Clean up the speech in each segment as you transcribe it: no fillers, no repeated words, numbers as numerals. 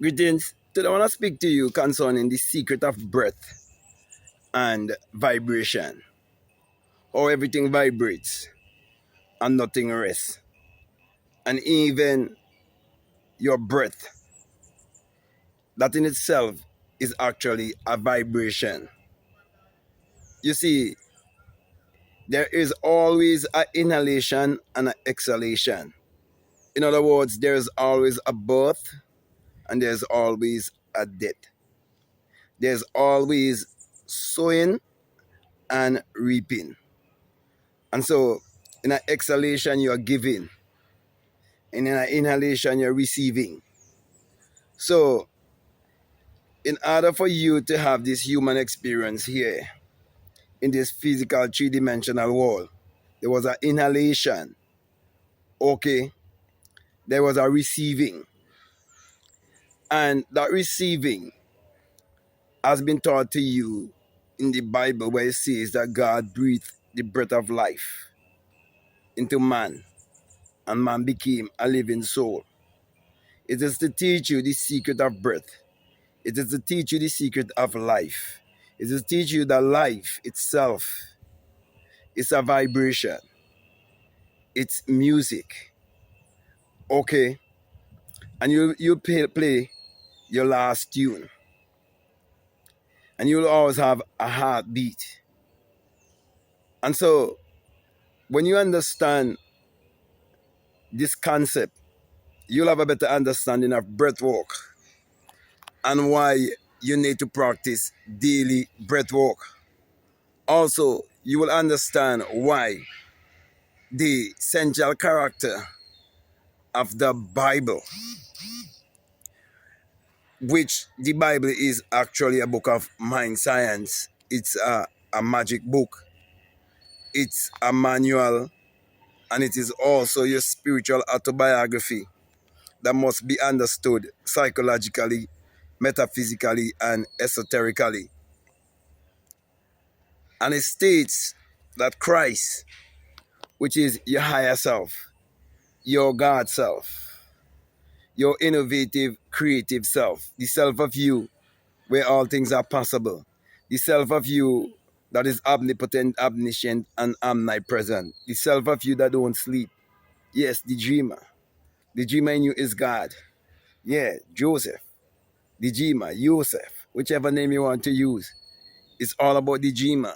Greetings. Today I want to speak to you concerning the secret of breath and vibration. How everything vibrates and nothing rests. And even your breath, that in itself is actually a vibration. You see, there is always an inhalation and an exhalation. In other words, there's always a birth and there's always a death. There's always sowing and reaping. And so, in an exhalation, you are giving, and in an inhalation, you're receiving. So, in order for you to have this human experience here, in this physical three-dimensional world, there was an inhalation, okay? There was a receiving. And that receiving has been taught to you in the Bible, where it says that God breathed the breath of life into man, and man became a living soul. It is to teach you the secret of breath. It is to teach you the secret of life. It is to teach you that life itself is a vibration. It's music. Okay? And you play your last tune. And you'll always have a heartbeat. And so, when you understand this concept, you'll have a better understanding of breath work and why you need to practice daily breath work. Also, you will understand why the central character of the Bible, which the Bible is actually a book of mind science. It's a magic book. It's a manual, and it is also your spiritual autobiography that must be understood psychologically, metaphysically, and esoterically. And it states that Christ, which is your higher self, your God self, your innovative, creative self, the self of you where all things are possible, the self of you that is omnipotent, omniscient, and omnipresent, the self of you that don't sleep. Yes, the dreamer. The dreamer in you is God. Yeah, Joseph, the dreamer, Joseph, whichever name you want to use. It's all about the dreamer.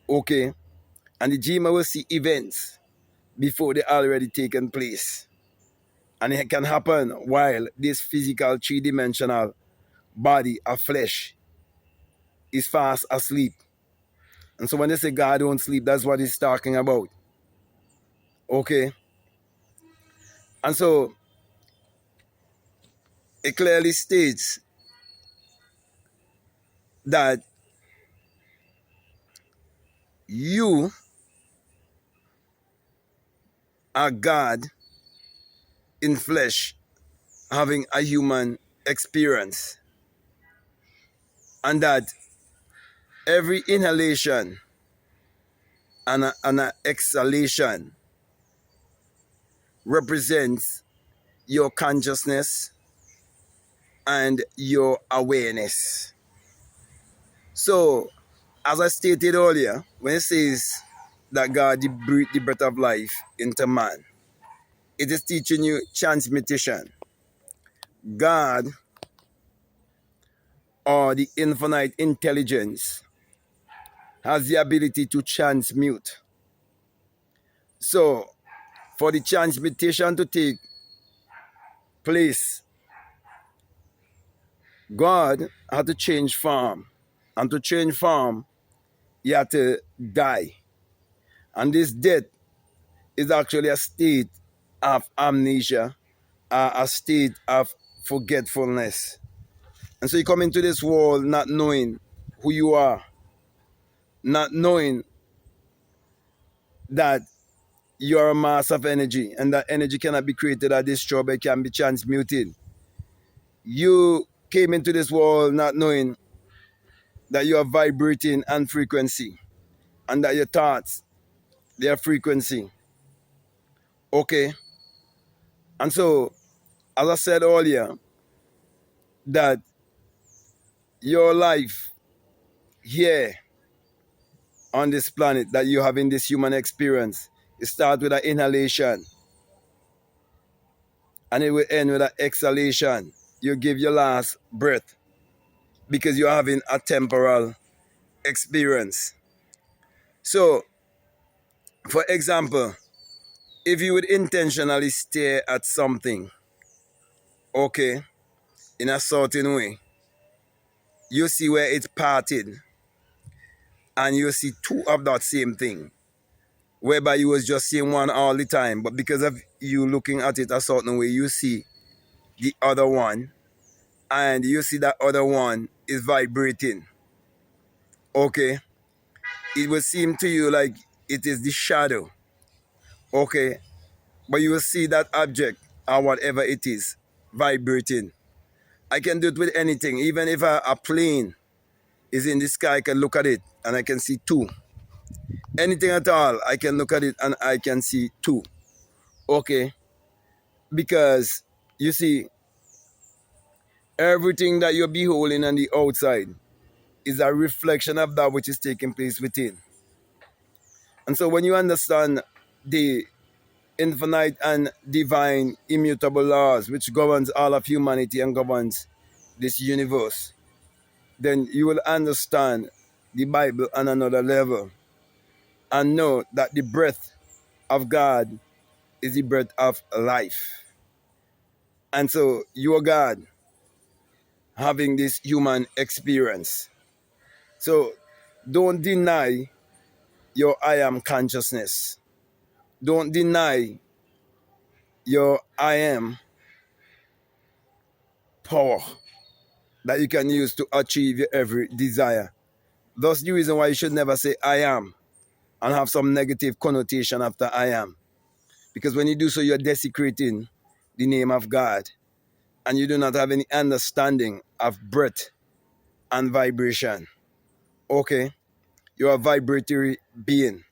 Okay? And the dreamer will see events before they already taken place. And it can happen while this physical three-dimensional body of flesh is fast asleep. And so when they say God don't sleep, that's what he's talking about. Okay? And so it clearly states that you are God in flesh having a human experience. And that every inhalation and an exhalation represents your consciousness and your awareness. So, as I stated earlier, when it says that God breathed the breath of life into man, it is teaching you transmutation. God, or the infinite intelligence, has the ability to transmute. So, for the transmutation to take place, God had to change form. And to change form, he had to die. And this death is actually a state of amnesia, a state of forgetfulness. And so you come into this world not knowing who you are, not knowing that you are a mass of energy and that energy cannot be created or destroyed, but it can be transmuted. You came into this world not knowing that you are vibrating on frequency and that your thoughts, their frequency. Okay? And so, as I said earlier, that your life here on this planet, that you have in this human experience, it starts with an inhalation and it will end with an exhalation. You give your last breath because you're having a temporal experience. So, for example, if you would intentionally stare at something, okay, in a certain way, you see where it's parted and you see two of that same thing, whereby you was just seeing one all the time, but because of you looking at it a certain way, you see the other one, and you see that other one is vibrating. Okay, it will seem to you like it is the shadow. Okay, but you will see that object or whatever it is vibrating. I can do it with anything, even if a plane is in the sky, I can look at it and I can see two. Anything at all, I can look at it and I can see two. Okay, because you see, everything that you're beholding on the outside is a reflection of that which is taking place within. And so when you understand the infinite and divine immutable laws which governs all of humanity and governs this universe, then you will understand the Bible on another level and know that the breath of God is the breath of life. And so you are God having this human experience. So don't deny your I am consciousness. Don't deny your I am power that you can use to achieve your every desire. That's the reason why you should never say I am and have some negative connotation after I am. Because when you do so, you're desecrating the name of God and you do not have any understanding of breath and vibration. Okay? You're a vibratory being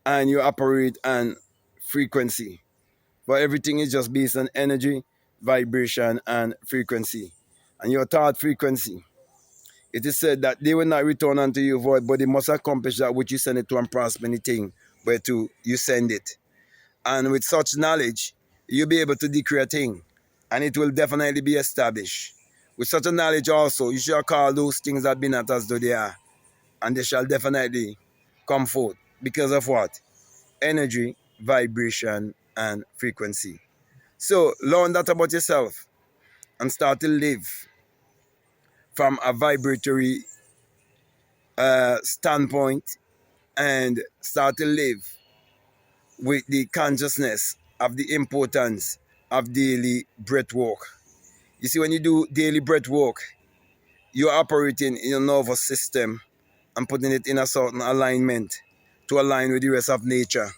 and you operate on frequency. But everything is just based on energy, vibration, and frequency. And your thought frequency. It is said that they will not return unto you void, but they must accomplish that which you send it to and prosper anything whereto you send it. And with such knowledge, you'll be able to decree a thing, and it will definitely be established. With such a knowledge also, you shall call those things that be not as though they are, and they shall definitely come forth. Because of what? Energy, vibration, and frequency. So learn that about yourself and start to live from a vibratory standpoint and start to live with the consciousness of the importance of daily breath work. You see, when you do daily breath work, you're operating in your nervous system and putting it in a certain alignment to align with the rest of nature.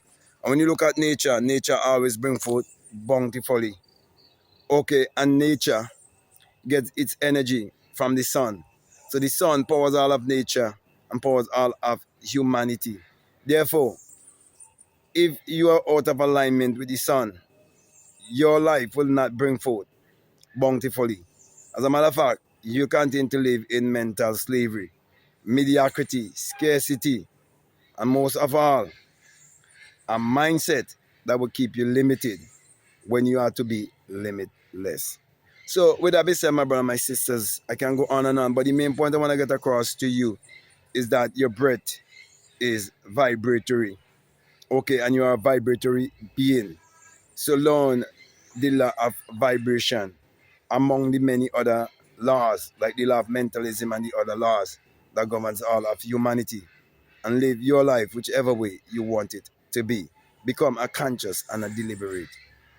And when you look at nature, nature always brings forth bountifully. Okay, and nature gets its energy from the sun. So the sun powers all of nature and powers all of humanity. Therefore, if you are out of alignment with the sun, your life will not bring forth bountifully. As a matter of fact, you continue to live in mental slavery, mediocrity, scarcity, and most of all, a mindset that will keep you limited when you are to be limitless. So, with that being said, my brother, my sisters, I can go on and on, but the main point I want to get across to you is that your breath is vibratory. Okay, and you are a vibratory being. So learn the law of vibration among the many other laws, like the law of mentalism and the other laws that governs all of humanity, and live your life whichever way you want it to be. Become a conscious and a deliberate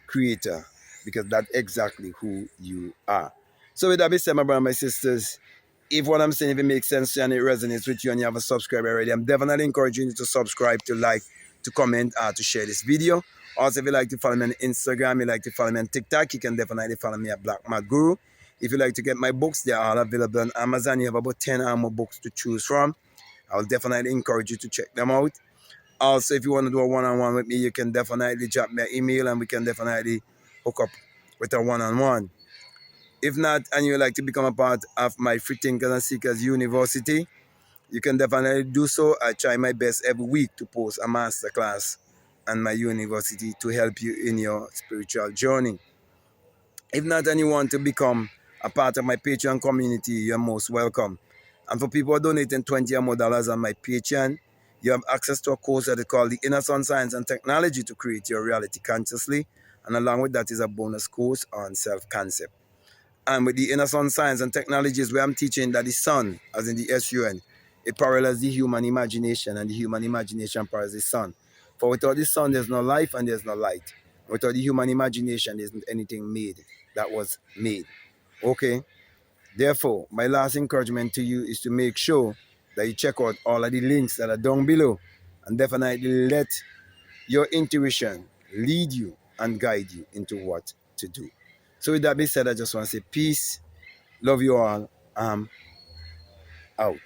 creator, because that's exactly who you are. So with that being said, my brother, my sisters, if what I'm saying, if it makes sense to you and it resonates with you and you have a subscriber already, I'm definitely encouraging you to subscribe, to like, to comment, or to share this video. Also, if you like to follow me on Instagram, you like to follow me on TikTok, you can definitely follow me at Black Mat Guru. If you like to get my books, they are all available on Amazon. You have about 10 or more books to choose from. I'll definitely encourage you to check them out. Also, if you want to do a one-on-one with me, you can definitely drop me an email and we can definitely hook up with a one-on-one. If not, and you would like to become a part of my Free Thinkers and Seekers University, you can definitely do so. I try my best every week to post a masterclass on my university to help you in your spiritual journey. If not, and you want to become a part of my Patreon community, you're most welcome. And for people donating $20 or more on my Patreon, you have access to a course that is called the Inner Sun Science and Technology to Create Your Reality Consciously. And along with that is a bonus course on self-concept. And with the Inner Sun Science and Technology is where I'm teaching that the sun, as in the SUN, it parallels the human imagination, and the human imagination parallels the sun. For without the sun, there's no life and there's no light. Without the human imagination, there isn't anything made that was made. Okay? Therefore, my last encouragement to you is to make sure that you check out all of the links that are down below, and definitely let your intuition lead you and guide you into what to do. So with that being said, I just want to say peace, love you all, out.